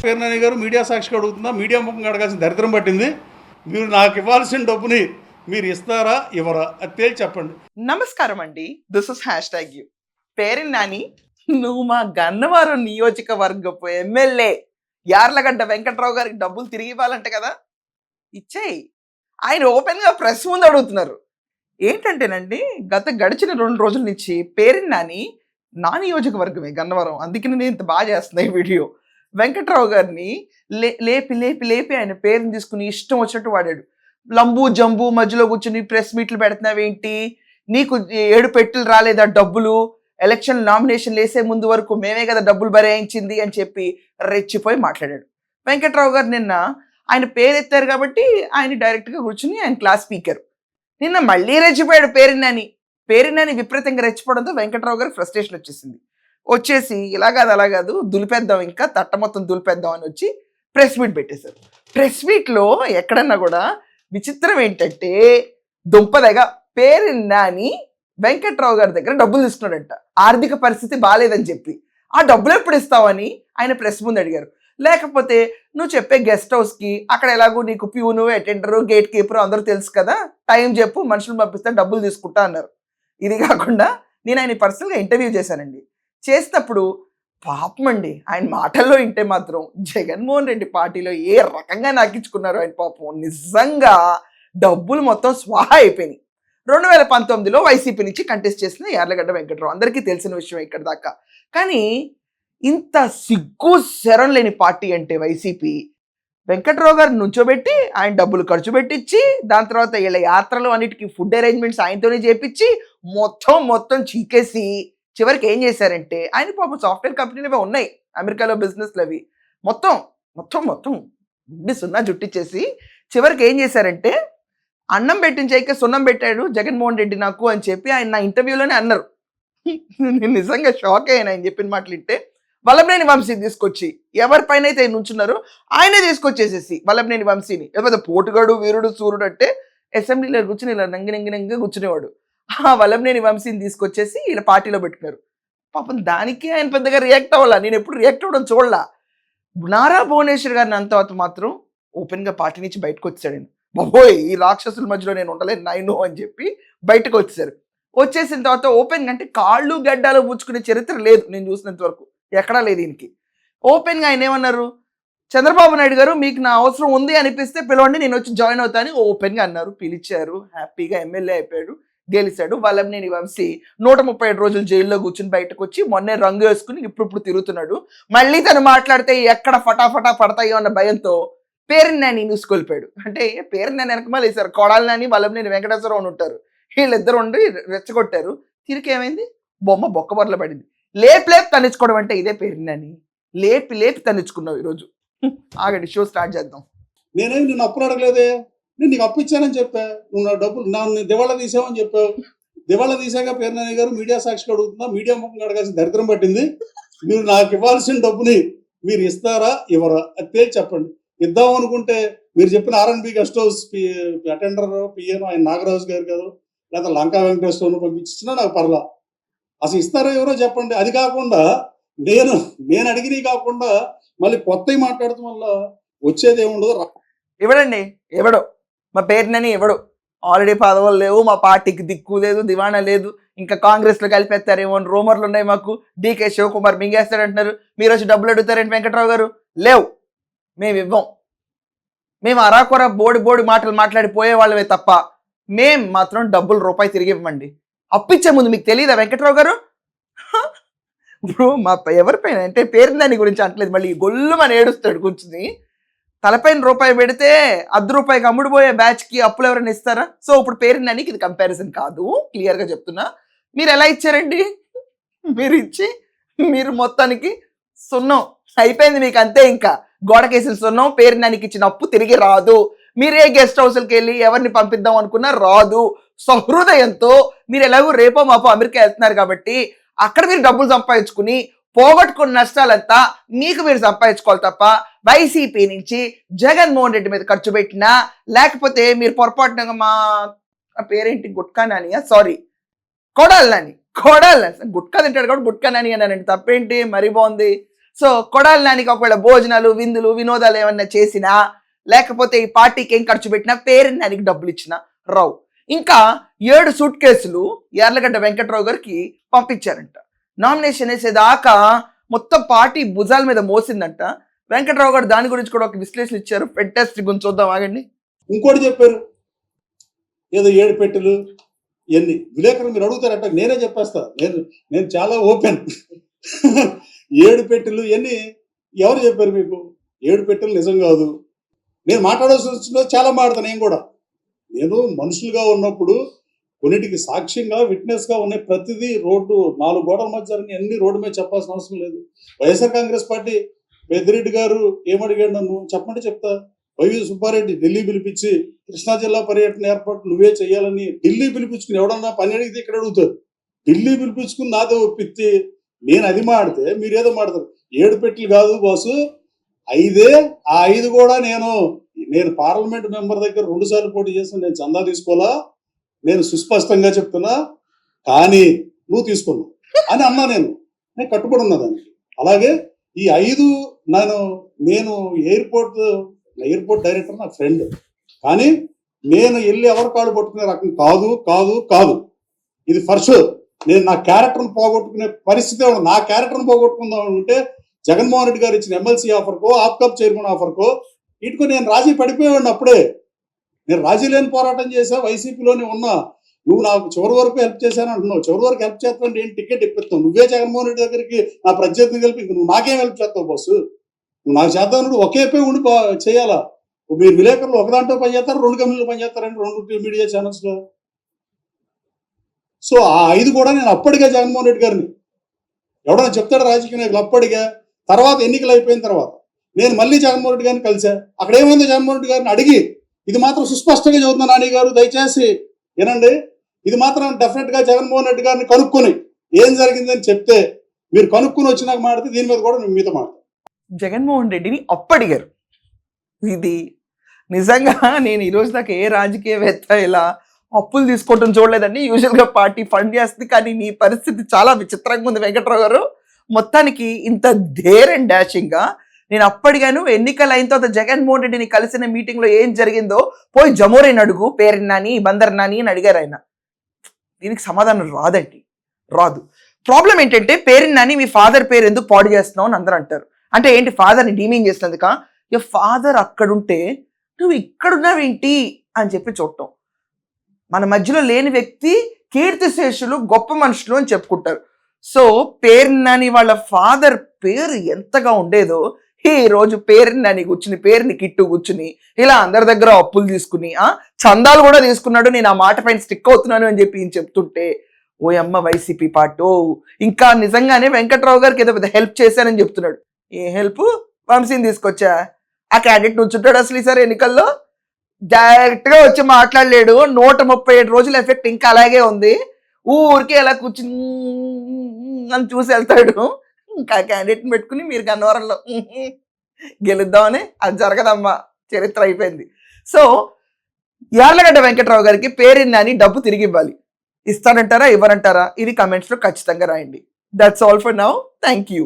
పేర్నాని గారు మీడియా సాక్షిగా అడుగుతుందా, మీడియా ముఖంగా అడగాల్సిన దరిద్రం పట్టింది. మీరు నాకు ఇవ్వాల్సిన డబ్బుని మీరు ఇస్తారా ఇవ్వరా అది తేల్చి చెప్పండి. నమస్కారం అండి, దిస్ ఇస్ #యూ. పేరు నాని, నువ్వు మా గన్నవరం నియోజకవర్గపు ఎమ్మెల్యే యార్లగడ్డ వెంకట్రావు గారికి డబ్బులు తిరిగి ఇవ్వాలంటే కదా, ఇచ్చేయి. ఆయన ఓపెన్ గా ప్రెస్ ముందు అడుగుతున్నారు. ఏంటంటేనండి, గడిచిన 2 రోజుల నుంచి పేరు నాని నా నియోజకవర్గమే గన్నవరం, అందుకని నేను ఇంత బాగా చేస్తున్నా ఈ వీడియో. వెంకట్రావు గారిని లేపి లేపి లేపి ఆయన పేరుని తీసుకుని ఇష్టం వచ్చినట్టు వాడాడు. లంబు జంబు మధ్యలో కూర్చుని ప్రెస్ మీట్లు పెడుతున్నావేంటి, నీకు 7 పెట్టెలు రాలేదా డబ్బులు, ఎలక్షన్ నామినేషన్ వేసే ముందు వరకు మేమే కదా డబ్బులు బరాయించింది అని చెప్పి రెచ్చిపోయి మాట్లాడాడు. వెంకట్రావు గారు నిన్న ఆయన పేరు ఎత్తారు కాబట్టి ఆయన డైరెక్ట్గా కూర్చుని ఆయన క్లాస్ స్పీకర్. నిన్న మళ్ళీ రెచ్చిపోయాడు పేరునాని విపరీతంగా రెచ్చిపోవడంతో వెంకట్రావు గారికి ఫ్రస్ట్రేషన్ వచ్చేసి ఇలా కాదు అలా కాదు దులిపేద్దాం, ఇంకా తట్ట మొత్తం దులిపేద్దాం అని వచ్చి ప్రెస్ మీట్ పెట్టేశారు. ప్రెస్ మీట్లో ఎక్కడన్నా కూడా విచిత్రం ఏంటంటే, దుంపదగా పేరునాని వెంకట్రావు గారి దగ్గర డబ్బులు తీసుకున్నాడంట, ఆర్థిక పరిస్థితి బాగాలేదని చెప్పి. ఆ డబ్బులు ఎప్పుడు ఇస్తావని ఆయన ప్రెస్ ముందు అడిగారు. లేకపోతే నువ్వు చెప్పే గెస్ట్ హౌస్కి అక్కడ ఎలాగో నీకు ప్యూను, అటెండరు, గేట్ కీపరు అందరూ తెలుసు కదా, టైం చెప్పు మనుషులు పంపిస్తే డబ్బులు తీసుకుంటా అన్నారు. ఇది కాకుండా నేను ఆయన పర్సనల్గా ఇంటర్వ్యూ చేశానండి. చేసినప్పుడు పాపం అండి, ఆయన మాటల్లో వింటే మాత్రం జగన్మోహన్ రెడ్డి పార్టీలో ఏ రకంగా నాకించుకున్నారో ఆయన పాపం. నిజంగా డబ్బులు మొత్తం స్వాహా అయిపోయినాయి. 2019లో వైసీపీ నుంచి కంటెస్ట్ చేసిన యార్లగడ్డ వెంకట్రావు అందరికీ తెలిసిన విషయం ఇక్కడ దాకా. కానీ ఇంత సిగ్గు శరం లేని పార్టీ అంటే వైసీపీ. వెంకట్రావు గారు నుంచోబెట్టి ఆయన డబ్బులు ఖర్చు పెట్టించి, దాని తర్వాత వీళ్ళ యాత్రలు అన్నిటికీ ఫుడ్ అరేంజ్మెంట్స్ ఆయనతోనే చేపించి మొత్తం చీకేసి చివరికి ఏం చేశారంటే, ఆయన పాపం సాఫ్ట్వేర్ కంపెనీలు ఉన్నాయి అమెరికాలో బిజినెస్లు, అవి మొత్తం సున్నా జుట్టిచ్చేసి చివరికి ఏం చేశారంటే, అన్నం పెట్టించాక సున్నం పెట్టాడు జగన్మోహన్ రెడ్డి నాకు అని చెప్పి ఆయన నా ఇంటర్వ్యూలోనే అన్నారు. నేను నిజంగా షాక్ అయ్యాను ఆయన చెప్పిన మాటలు వింటే. వల్లభనేని వంశీ తీసుకొచ్చి ఎవరిపైన అయితే నుంచున్నారో ఆయనే తీసుకొచ్చేసేసి వల్లభనేని వంశీని, లేకపోతే పోటుగాడు వీరుడు సూర్యుడు అంటే అసెంబ్లీలో కూర్చుని ఇలా నంగి కూర్చునేవాడు. ఆ వల్లభనేని వంశీని తీసుకొచ్చేసి ఇలా పార్టీలో పెట్టుకున్నారు. పాపం దానికి ఆయన పెద్దగా రియాక్ట్ అవ్వాలా, నేను ఎప్పుడు రియాక్ట్ అవ్వడం చూడలా. నారా భువనేశ్వర్ గారిని అంత మాత్రం ఓపెన్గా పార్టీ నుంచి బయటకు వచ్చాడు. బాబోయ్, ఈ రాక్షసుల మధ్యలో నేను ఉండలేను నైను అని చెప్పి బయటకు వచ్చేసారు. వచ్చేసిన తర్వాత ఓపెన్గా, అంటే కాళ్ళు గడ్డాలు పుచ్చుకునే చరిత్ర లేదు నేను చూసినంత వరకు, ఎక్కడా లేదు ఈయనకి. ఓపెన్గా ఆయన ఏమన్నారు, చంద్రబాబు నాయుడు గారు మీకు నా అవసరం ఉంది అనిపిస్తే పిలవండి, నేను వచ్చి జాయిన్ అవుతాను ఓపెన్గా అన్నారు. పిలిచారు, హ్యాపీగా ఎమ్మెల్యే అయిపోయాడు, గెలిచాడు. వల్లభనేని వంశీ 137 రోజులు జైల్లో కూర్చుని బయటకు వచ్చి మొన్నే రంగు వేసుకుని ఇప్పుడు తిరుగుతున్నాడు. మళ్ళీ తను మాట్లాడితే ఎక్కడ ఫటాఫటా పడతాయో అన్న భయంతో పేరునాని న్యూస్కొల్పాడు. అంటే పేరునాని వెనకమాల వేశారు, కొడాలి నాని వల్లభనేని వెంకటేశ్వరరావు అని ఉంటారు, వీళ్ళిద్దరు ఉండి రెచ్చగొట్టారు. తిరిగి ఏమైంది, బొమ్మ బొక్కబొరల పడింది. లేపి తన్నించుకోవడం అంటే ఇదే పేరునాని, లేపి తన్నించుకున్నావు ఈరోజు. ఆగండి, షో స్టార్ట్ చేద్దాం. నేనేం నిన్ను అప్పులు అడగలేదే, నేను నీకు అప్పు ఇచ్చానని చెప్పా, నువ్వు నా డబ్బులు నన్ను దివాళా తీసావని చెప్పావు. దివాళా తీసాక పేర్నాని గారు మీడియా సాక్షిగా అడుగుతుందా, మీడియా ముఖంగా అడగాల్సిన దరిద్రం పట్టింది. మీరు నాకు ఇవ్వాల్సిన డబ్బుని మీరు ఇస్తారా ఇవ్వరా అది తేల్చి చెప్పండి. ఇద్దాం అనుకుంటే మీరు చెప్పిన R&B గెస్ట్ హౌస్ అటెండర్ పిఎను ఆయన నాగరాజు గారు కదా, లేదా లంకా వెంకటేశ్వరను పంపించినా నాకు పర్లా. అసలు ఇస్తారో ఎవరో చెప్పండి. అది కాకుండా నేను అడిగినవి కాకుండా మళ్ళీ కొత్తవి మాట్లాడటం వల్ల వచ్చేది ఏముండదు. ఇవ్వడండి, ఎవడో మా పేరునని ఇవ్వడు. ఆల్రెడీ పదవులు లేవు, మా పార్టీకి దిక్కు లేదు, దివాణా లేదు, ఇంకా కాంగ్రెస్లో కలిపేస్తారేమో అని రూమర్లు ఉన్నాయి మాకు. DK శివకుమార్ మింగేస్తాడంటున్నారు, మీరు వచ్చి డబ్బులు అడుగుతారండి వెంకట్రావు గారు. లేవు, మేము ఇవ్వం. మేము అరాకొర బోడి మాటలు మాట్లాడి పోయేవాళ్ళమే తప్ప మేం మాత్రం డబ్బులు రూపాయి తిరిగి ఇవ్వమండి. అప్పిచ్చే ముందు మీకు తెలియదా వెంకట్రావు గారు? ఇప్పుడు మా ఎవరిపైన అంటే పేరునాని గురించి అంటలేదు, మళ్ళీ గొల్లు మన ఏడుస్తాడు కూర్చుని. తలపైన రూపాయి పెడితే ₹1 అమ్ముడుపోయే బ్యాచ్కి అప్పులు ఎవరైనా ఇస్తారా? సో ఇప్పుడు పేరునానికి ఇది కంపారిజన్ కాదు, క్లియర్గా చెప్తున్నా. మీరు ఎలా ఇచ్చారండి? మీరు ఇచ్చి మీరు మొత్తానికి సున్నం అయిపోయింది మీకు, అంతే. ఇంకా గోడకేసిన సున్నం, పేరునానికి ఇచ్చిన అప్పు తిరిగి రాదు. మీరే గెస్ట్ హౌస్కి వెళ్ళి ఎవరిని పంపిద్దాం అనుకున్నా రాదు. సహృదయంతో మీరు ఎలాగో రేపో మాపో అమెరికా వెళ్తున్నారు కాబట్టి అక్కడ మీరు డబ్బులు సంపాదించుకుని పోగొట్టుకున్న నష్టాలంతా మీకు మీరు సంపాదించుకోవాలి తప్ప వైసీపీ నుంచి జగన్మోహన్ రెడ్డి మీద ఖర్చు పెట్టినా, లేకపోతే మీరు పొరపాటున మా పేరేంటి గుట్కా నానియా, సారీ కొడాలి నాని గుట్కా తింటాడు కాబట్టి గుట్కా నాని అన్నానండి, తప్పేంటి? మరీ బాగుంది. సో కొడాలి నానికి ఒకవేళ భోజనాలు విందులు వినోదాలు ఏమన్నా చేసినా లేకపోతే ఈ పార్టీకి ఏం ఖర్చు పెట్టినా పేరెంట్ నానికి డబ్బులు ఇచ్చిన రావు. ఇంకా 7 సూట్ కేసులు యార్లగడ్డ వెంకట్రావు గారికి పంపించారంట. నామినేషన్ వేసేదాకా మొత్తం పార్టీ భుజాల మీద మోసిందంట. వెంకట్రావు గారు దాని గురించి కూడా ఒక విశ్లేషణ ఇచ్చారు. ఫెంటాస్టిక్ గురించి చూద్దాం ఆగండి. ఇంకోటి చెప్పారు, ఏదో 7 పెట్టెలు ఎన్ని విలేకరులు మీరు అడుగుతారట, నేనే చెప్పేస్తా. నేను చాలా ఓపెన్. 7 పెట్టెలు ఎన్ని ఎవరు చెప్పారు మీకు? 7 పెట్టెలు నిజం కాదు. నేను మాట్లాడాల్సి వచ్చిన చాలా మాట్లాడతాను. నేను మనుషులుగా ఉన్నప్పుడు కొన్నిటికి సాక్ష్యంగా విట్నెస్గా ఉన్నాయి. ప్రతిదీ రోడ్డు 4 గోడల మధ్య జరిగిన అన్ని రోడ్డు మీద చెప్పాల్సిన అవసరం లేదు. వైఎస్ఆర్ కాంగ్రెస్ పార్టీ పెద్దిరెడ్డి గారు ఏమడిగాడు నన్ను చెప్పమంటే చెప్తా. వైవి సుబ్బారెడ్డి ఢిల్లీ పిలిపించి కృష్ణా జిల్లా పర్యటన ఏర్పాటు నువ్వే చేయాలని ఢిల్లీ పిలిపించుకుని ఎవడన్నా పని అడిగితే ఇక్కడ అడుగుతారు. ఢిల్లీ పిలిపించుకుని నాతో ఒప్పిస్తే నేను అది మాడితే మీరేదో మాడతారు. 7 పెట్టెలు కాదు బాసు, 5. ఆ 5 కూడా నేను పార్లమెంట్ మెంబర్ దగ్గర 2 సార్లు పోటీ చేసిన నేను చందా తీసుకోవాలా, నేను సుస్పష్టంగా చెప్తున్నా, కానీ నువ్వు తీసుకున్నావు అని అన్నా. నేను కట్టుబడి ఉన్నా దానికి. అలాగే ఈ 5 నేను ఎయిర్పోర్ట్ డైరెక్టర్ నా ఫ్రెండ్, కానీ నేను వెళ్ళి ఎవరి కాళ్ళు పట్టుకునే రకం కాదు కాదు కాదు. ఇది ఫర్ షూర్. నేను నా క్యారెక్టర్ని పోగొట్టుకునే పరిస్థితి నా క్యారెక్టర్ని పోగొట్టుకుందాం అంటే జగన్మోహన్ రెడ్డి గారు ఇచ్చిన ఎమ్మెల్సీ ఆఫర్కో ఆప్కాప్ చైర్మన్ ఆఫర్కో ఇటుకో నేను రాజీ పడిపోయేవాడిని. అప్పుడే నేను రాజీ లేని పోరాటం చేసా, వైసీపీలోనే ఉన్నా. నువ్వు నాకు చివరి వరకు హెల్ప్ చేశాను అంటున్నావు. చివరి వరకు హెల్ప్ చేస్తావు, నేను టికెట్ ఇప్పిస్తావు. నువ్వే జగన్మోహన్ రెడ్డి దగ్గరికి నా ప్రత్యర్థిని కలిపి నువ్వు నాకేం హెల్ప్ చేస్తావు బస్సు? నువ్వు నాకు చేద్దాం ఒకేపై ఉండి చేయాలా? మీరు విలేకరులు ఒక దాంట్లో పనిచేస్తారు, 2 కంపెనీలు పనిచేస్తారండి, 2 మీడియా ఛానల్స్ లో. సో ఆ 5 కూడా నేను అప్పటిగా జగన్మోహన్ రెడ్డి గారిని ఎవడన్నా చెప్తాడు రాజకీయ నాయకులు అప్పటిగా. తర్వాత ఎన్నికలు అయిపోయిన తర్వాత నేను మళ్ళీ జగన్మోహన్ రెడ్డి గారిని కలిసా. అక్కడ ఏమైందో జగన్మోహన్ రెడ్డి గారిని అడిగి, ఇది మాత్రం సుస్పష్టంగా చదువుతున్నా నాని గారు, దయచేసి వినండి, ఇది మాత్రం డెఫినెట్ గా జగన్మోహన్ రెడ్డి గారిని కనుక్కొని ఏం జరిగిందని చెప్తే, మీరు కనుక్కొని వచ్చి నాకు మాడితే దీని మీద కూడా నేను మీతో మాట్లాడతాను. జగన్మోహన్ రెడ్డిని అప్పడిగారు. ఇది నిజంగా నేను ఈరోజు దాకా ఏ రాజకీయవేత్త ఇలా అప్పులు తీసుకోవటం చూడలేదండి. యూజువల్గా పార్టీ ఫండ్ చేస్తుంది, కానీ మీ పరిస్థితి చాలా విచిత్రంగా ఉంది వెంకట్రావు గారు. మొత్తానికి ఇంత డేర్ అండ్ డాషింగ్గా నేను అప్పటిగాను ఎన్నికలు అయిన తర్వాత జగన్మోహన్ రెడ్డిని కలిసిన మీటింగ్లో ఏం జరిగిందో పోయి జమోరేని అడుగు, పేరెన్ నాని బందర్ నాని అని అడిగారు ఆయన. దీనికి సమాధానం రాదు. ప్రాబ్లం ఏంటంటే పేరెన్ నాని మీ ఫాదర్ పేరు ఎందుకు పాడు చేస్తున్నావు అని అందరూ అంటారు. అంటే ఏంటి, ఫాదర్ని డీమింగ్ చేసినందుక? ఇక ఫాదర్ అక్కడుంటే నువ్వు ఇక్కడున్నావేంటి అని చెప్పి చూడటం. మన మధ్యలో లేని వ్యక్తి కీర్తిశేషులు గొప్ప మనుషులు అని చెప్పుకుంటారు. సో పేరెన్ నాని వాళ్ళ ఫాదర్ పేరు ఎంతగా ఉండేదో ఈ రోజు పేరెన్ నాని కూర్చుని, పేరుని కిట్టు కూర్చుని ఇలా అందరి దగ్గర అప్పులు తీసుకుని చందాలు కూడా తీసుకున్నాడు. నేను ఆ మాట పైన స్టిక్ అవుతున్నాను అని చెప్పి చెప్తుంటే ఓ అమ్మ వైసీపీ పార్టీ ఇంకా నిజంగానే వెంకట్రావు గారికి ఏదో పెద్ద హెల్ప్ చేశానని చెప్తున్నాడు. ఏ హెల్ప్? వంశీని తీసుకొచ్చా. ఆ క్యాండిడేట్ నుంచుంటాడు అసలు ఈసారి ఎన్నికల్లో. డైరెక్ట్ గా వచ్చి మాట్లాడలేడు. 137 రోజుల ఎఫెక్ట్ ఇంకా అలాగే ఉంది. ఊరికే ఎలా కూర్చుని అని చూసి వెళ్తాడు. ఇంకా క్యాండిడేట్ని పెట్టుకుని మీరు గన్నవరంలో గెలుద్దామని, అది జరగదమ్మా, చరిత్ర అయిపోయింది. సో యార్లగడ్డ వెంకట్రావు గారికి పేరెన్ నాని డబ్బు తిరిగి ఇవ్వాలి. ఇస్తానంటారా ఇవ్వనంటారా? ఇది కమెంట్స్లో ఖచ్చితంగా రాయండి. That's all for now. Thank you.